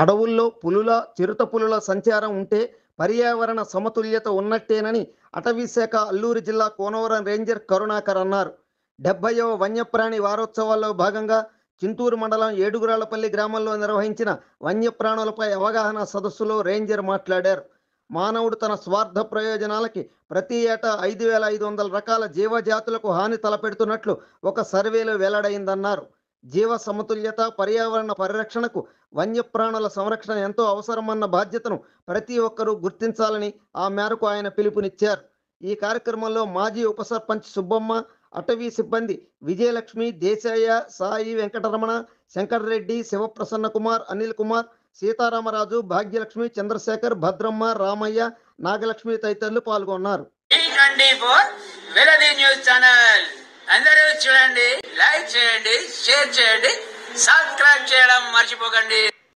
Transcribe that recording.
అడవుల్లో పులుల, చిరుతపులుల సంచారం ఉంటే పర్యావరణ సమతుల్యత ఉన్నట్టేనని అటవీశాఖ అల్లూరు జిల్లా కోనవరం రేంజర్ కరుణాకర్ అన్నారు. 70వ వన్యప్రాణి వారోత్సవాల్లో భాగంగా చింతూరు మండలం ఏడుగురాళ్లపల్లి గ్రామంలో నిర్వహించిన వన్యప్రాణులపై అవగాహన సదస్సులో రేంజర్ మాట్లాడారు. మానవుడు తన స్వార్థ ప్రయోజనాలకి ప్రతి ఏటా 5,500 రకాల జీవజాతులకు హాని తలపెడుతున్నట్లు ఒక సర్వేలో వెల్లడైందన్నారు. జీవ సమతుల్యత, పర్యావరణ పరిరక్షణకు వన్యప్రాణుల సంరక్షణ ఎంతో అవసరమన్న బాధ్యతను ప్రతి ఒక్కరూ గుర్తించాలని ఆ మేరకు ఆయన పిలుపునిచ్చారు. ఈ కార్యక్రమంలో మాజీ ఉప సర్పంచ్ సుబ్బమ్మ, అటవీ సిబ్బంది విజయలక్ష్మి, దేశాయ, సాయి వెంకటరమణ, శంకర్రెడ్డి, శివప్రసన్న కుమార్, అనిల్ కుమార్, సీతారామరాజు, భాగ్యలక్ష్మి, చంద్రశేఖర్, భద్రమ్మ, రామయ్య, నాగలక్ష్మి తదితరులు పాల్గొన్నారు. అందరూ చూడండి, లైక్ చేయండి, షేర్ చేయండి, సబ్స్క్రైబ్ చేయడం మర్చిపోకండి.